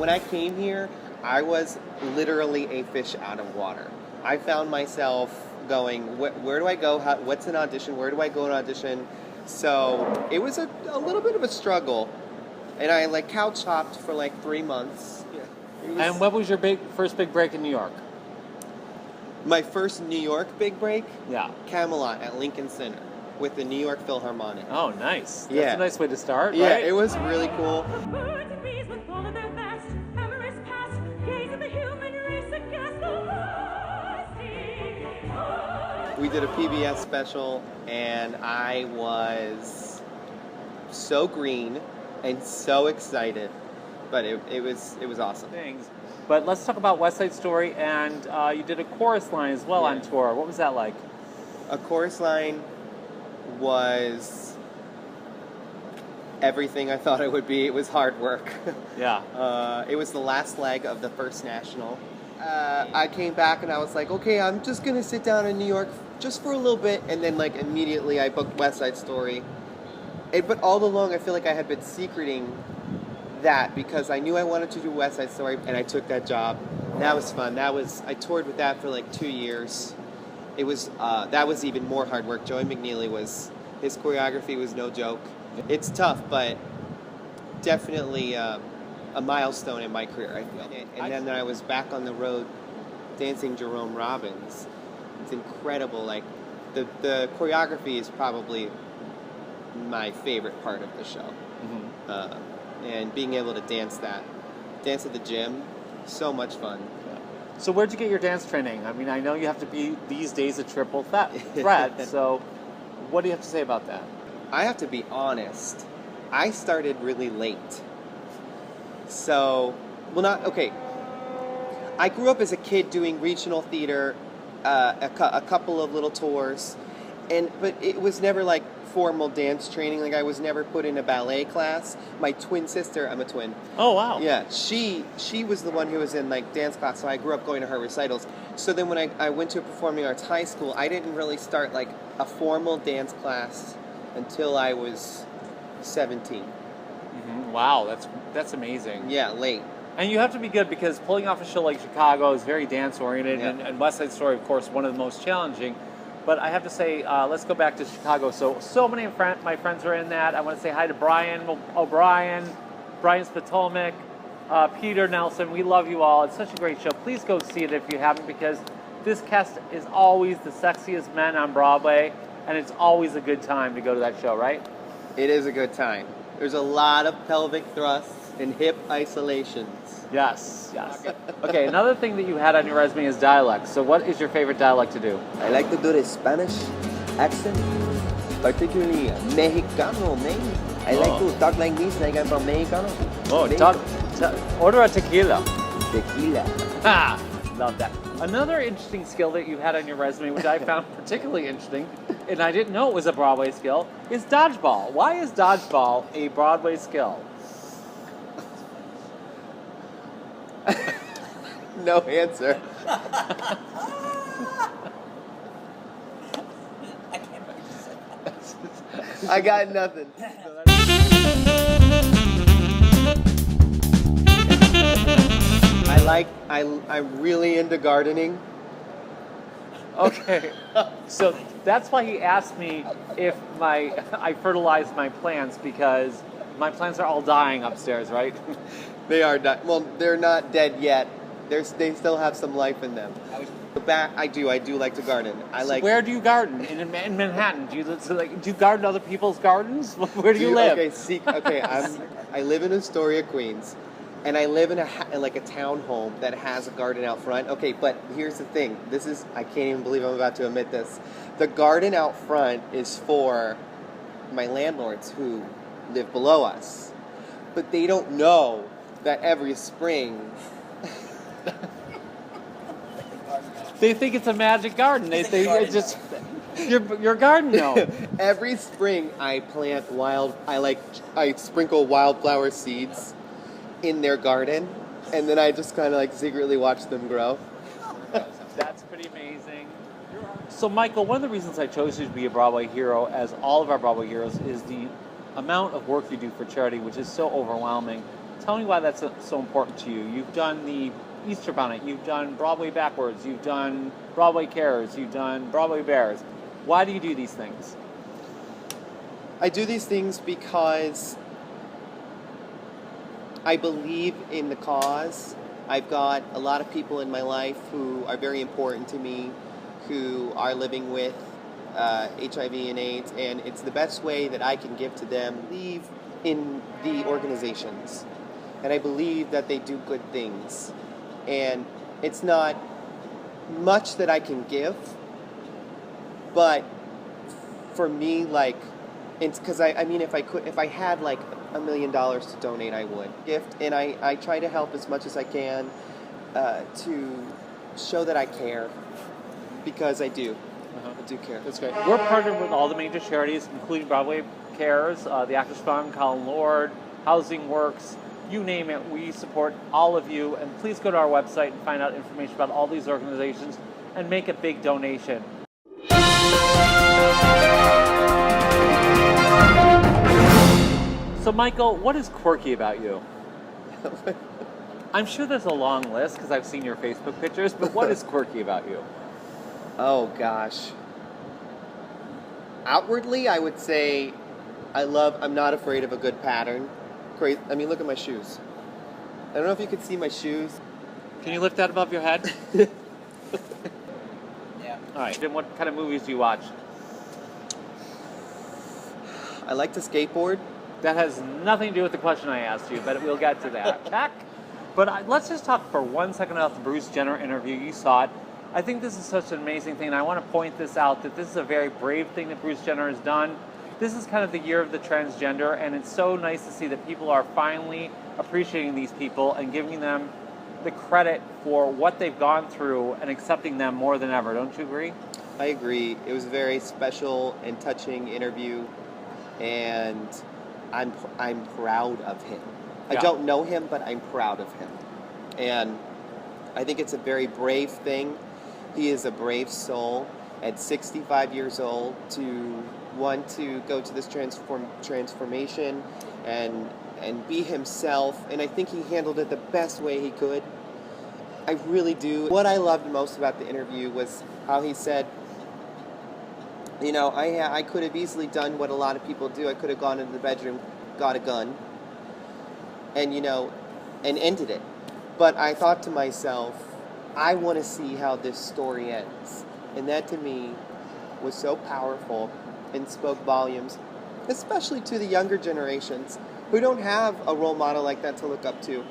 when I came here, I was literally a fish out of water. I found myself going, where do I go? What's an audition? Where do I go to audition? So it was a little bit of a struggle. And I like couch hopped for like 3 months. Yeah. And what was your first big break in New York? My first New York big break? Yeah. Camelot at Lincoln Center with the New York Philharmonic. Oh, nice. That's Yeah. a nice way to start, Yeah, right? it was really cool. We did a PBS special, and I was so green and so excited, but it was awesome. Things. But let's talk about West Side Story, and you did a chorus line as well on tour. What was that like? A chorus line was everything I thought it would be. It was hard work. Yeah. It was the last leg of the first national. I came back and I was like, okay, I'm just going to sit down in New York just for a little bit, and then like immediately I booked West Side Story. But all along I feel like I had been secreting that because I knew I wanted to do West Side Story, and I took that job. That was fun. I toured with that for like 2 years. It was that was even more hard work. Joey McNeely his choreography was no joke. It's tough, but definitely a milestone in my career, I feel. And then I was back on the road dancing Jerome Robbins. It's incredible. Like the choreography is probably my favorite part of the show. Mm-hmm. And being able to dance at the gym, so much fun. So where'd you get your dance training? I mean, I know you have to be these days a triple threat. So what do you have to say about that? I have to be honest. I started really late. So, I grew up as a kid doing regional theater, a couple of little tours, but it was never like formal dance training. Like I was never put in a ballet class. My twin sister, I'm a twin. Oh wow. Yeah, she was the one who was in like dance class, so I grew up going to her recitals. So then when I went to a performing arts high school, I didn't really start like a formal dance class until I was 17. Mm-hmm. Wow, that's amazing. Yeah, late. And you have to be good because pulling off a show like Chicago is very dance-oriented, Yeah. and West Side Story, of course, one of the most challenging. But I have to say, let's go back to Chicago. So many of my friends are in that. I want to say hi to Brian O'Brien, Brian Spatomek, Peter Nelson. We love you all. It's such a great show. Please go see it if you haven't, because this cast is always the sexiest men on Broadway, and it's always a good time to go to that show, right? It is a good time. There's a lot of pelvic thrusts and hip isolations. Yes. Okay, another thing that you had on your resume is dialect. So what is your favorite dialect to do? I like to do the Spanish accent, particularly Mexicano, man. I like to talk like this, like I'm from Mexicano. Oh, order a tequila. Tequila. Ah, love that. Another interesting skill that you had on your resume, which I found particularly interesting, and I didn't know it was a Broadway skill, is dodgeball. Why is dodgeball a Broadway skill? No answer. I got nothing. I'm really into gardening. Okay, so that's why he asked me if I fertilized my plants, because my plants are all dying upstairs, right? They are not. Well, they're not dead yet. They still have some life in them. I do like to garden. Where do you garden? In Manhattan? Do you garden other people's gardens? Where do you live? I live in Astoria, Queens, and I live in a townhome that has a garden out front. Okay, but here's the thing. I can't even believe I'm about to admit this. The garden out front is for my landlords who live below us, but they don't know that every spring. They think it's a magic garden. They think it's just your garden gnome. Every spring I plant I sprinkle wildflower seeds in their garden, and then I just kind of secretly watch them grow. That's pretty amazing. So Michael, one of the reasons I chose you to be a Broadway hero, as all of our Broadway heroes, is the amount of work you do for charity, which is so overwhelming. Tell me why that's so important to you. You've done the Easter Bonnet, you've done Broadway Backwards, you've done Broadway Cares, you've done Broadway Bears. Why do you do these things? I do these things because I believe in the cause. I've got a lot of people in my life who are very important to me, who are living with HIV and AIDS, and it's the best way that I can give to them. I believe in the organizations, and I believe that they do good things. And it's not much that I can give, but for me, like, it's because I mean, if I had like $1 million to donate, I would gift, and I try to help as much as I can to show that I care, because I do. I do care. That's great. We're partnered with all the major charities, including Broadway Cares, the Actors Fund, Colin Lord, Housing Works, you name it. We support all of you, and please go to our website and find out information about all these organizations and make a big donation. So, Michael, what is quirky about you? I'm sure there's a long list because I've seen your Facebook pictures, but what is quirky about you? Oh, gosh. Outwardly, I would say I'm not afraid of a good pattern. I mean, look at my shoes. I don't know if you can see my shoes. Can you lift that above your head? Yeah. All right. Then what kind of movies do you watch? I like to skateboard. That has nothing to do with the question I asked you, but we'll get to that. Check. But let's just talk for 1 second about the Bruce Jenner interview. You saw it. I think this is such an amazing thing, and I want to point this out, that this is a very brave thing that Bruce Jenner has done. This is kind of the year of the transgender, and it's so nice to see that people are finally appreciating these people and giving them the credit for what they've gone through and accepting them more than ever. Don't you agree? I agree. It was a very special and touching interview, and I'm proud of him. Yeah. I don't know him, but I'm proud of him. And I think it's a very brave thing. He is a brave soul at 65 years old to want to go to this transformation and be himself. And I think he handled it the best way he could. I really do. What I loved most about the interview was how he said, you know, I could have easily done what a lot of people do. I could have gone into the bedroom, got a gun, and, you know, and ended it. But I thought to myself, I want to see how this story ends. And that, to me, was so powerful and spoke volumes, especially to the younger generations who don't have a role model like that to look up to.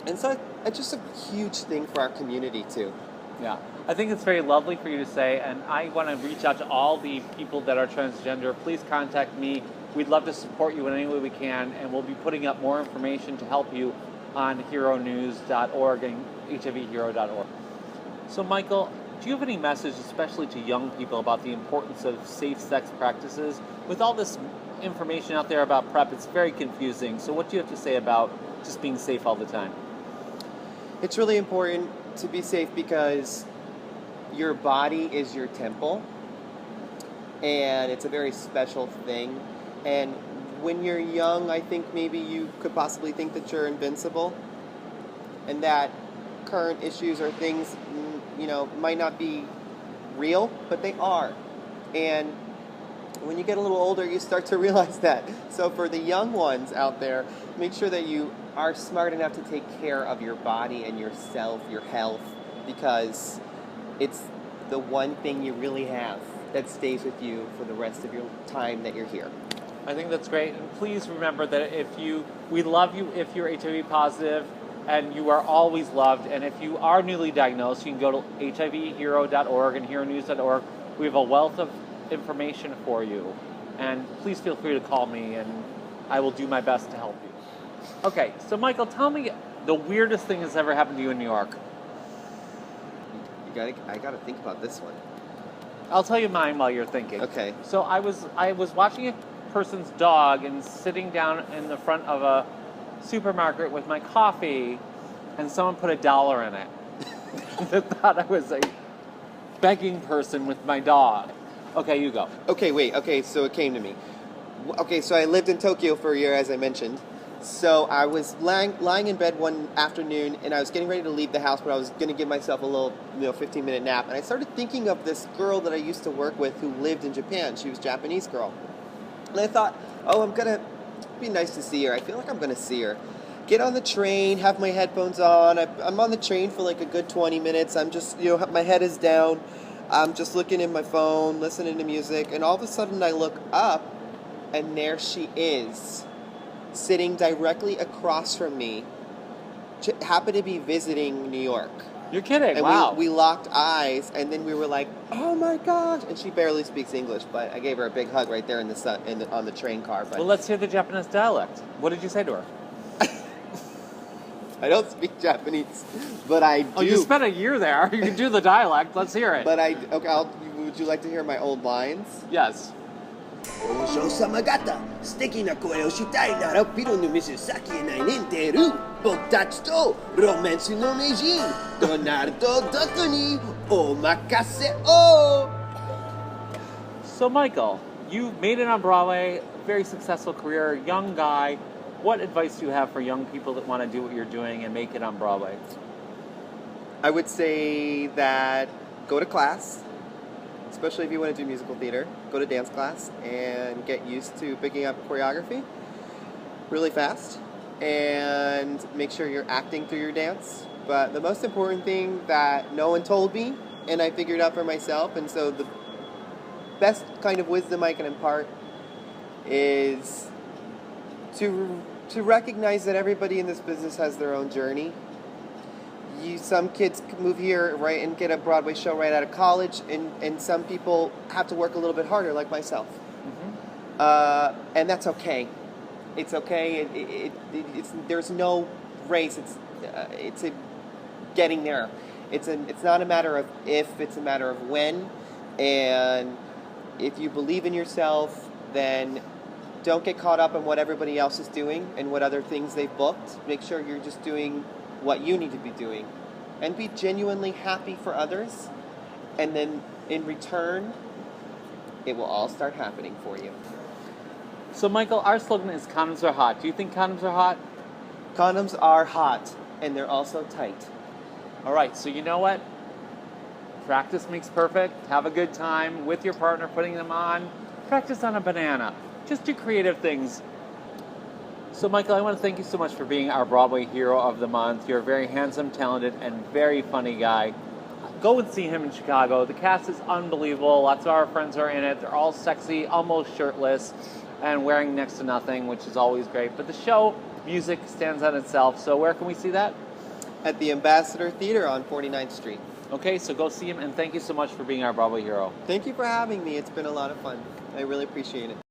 And so it's just a huge thing for our community, too. Yeah. I think it's very lovely for you to say, and I want to reach out to all the people that are transgender. Please contact me. We'd love to support you in any way we can, and we'll be putting up more information to help you on heronews.org and HIVhero.org. So, Michael, do you have any message, especially to young people, about the importance of safe sex practices? With all this information out there about PrEP, it's very confusing. So what do you have to say about just being safe all the time? It's really important to be safe because your body is your temple, and it's a very special thing. And when you're young, I think maybe you could possibly think that you're invincible, and that current issues or things, you know, might not be real, but they are. And when you get a little older, you start to realize that. So for the young ones out there, make sure that you are smart enough to take care of your body and yourself, your health, because it's the one thing you really have that stays with you for the rest of your time that you're here. I think that's great. And please remember that we love you if you're HIV positive, and you are always loved. And if you are newly diagnosed, you can go to HIVhero.org and HeroNews.org. We have a wealth of information for you. And please feel free to call me, and I will do my best to help you. Okay, so Michael, tell me the weirdest thing that's ever happened to you in New York. I gotta think about this one. I'll tell you mine while you're thinking. Okay. So I was watching a person's dog and sitting down in the front of a supermarket with my coffee, and someone put $1 in it. They thought I was a begging person with my dog. Okay, you go. Okay, wait. Okay, so it came to me. Okay, so I lived in Tokyo for a year, as I mentioned. So I was lying in bed one afternoon, and I was getting ready to leave the house, but I was going to give myself a little, 15-minute nap. And I started thinking of this girl that I used to work with who lived in Japan. She was a Japanese girl. And I thought, oh, I'm going to be nice to see her. I feel like I'm going to see her. Get on the train, have my headphones on. I'm on the train for like a good 20 minutes. I'm just, my head is down. I'm just looking at my phone, listening to music. And all of a sudden I look up, and there she is, sitting directly across from me. Happened to be visiting New York. You're kidding? And wow. we locked eyes, and then we were like, "Oh my gosh!" And she barely speaks English, but I gave her a big hug right there in the sun, on the train car. But Well, let's hear the Japanese dialect. What did you say to her? I don't speak Japanese, but I do. Oh, you spent a year there. You can do the dialect. Let's hear it. But okay. Would you like to hear my old lines? Yes. 王将様方、素敵な声をしたいなら、ピロの店先へないねんてる。僕たちとロマンスの名人、ドナルド・ダックにお任せを。So, Michael, you made it on Broadway, very successful career, young guy. What advice do you have for young people that want to do what you're doing and make it on Broadway? I would say that go to class, especially if you want to do musical theater. Go to dance class and get used to picking up choreography really fast, and make sure you're acting through your dance. But the most important thing that no one told me, and I figured out for myself, and so the best kind of wisdom I can impart is to recognize that everybody in this business has their own journey. Some kids move here, right, and get a Broadway show right out of college, and some people have to work a little bit harder, like myself. Mm-hmm. And that's okay. It's okay. There's no race. It's a getting there. It's not a matter of if, it's a matter of when. And if you believe in yourself, then don't get caught up in what everybody else is doing and what other things they've booked. Make sure you're just doing what you need to be doing, and be genuinely happy for others, and then in return, it will all start happening for you. So, Michael, our slogan is condoms are hot. Do you think condoms are hot? Condoms are hot, and they're also tight. All right, so you know what? Practice makes perfect. Have a good time with your partner putting them on. Practice on a banana. Just do creative things. So, Michael, I want to thank you so much for being our Broadway Hero of the Month. You're a very handsome, talented, and very funny guy. Go and see him in Chicago. The cast is unbelievable. Lots of our friends are in it. They're all sexy, almost shirtless, and wearing next to nothing, which is always great. But the show, music, stands on itself. So where can we see that? At the Ambassador Theater on 49th Street. Okay, so go see him, and thank you so much for being our Broadway Hero. Thank you for having me. It's been a lot of fun. I really appreciate it.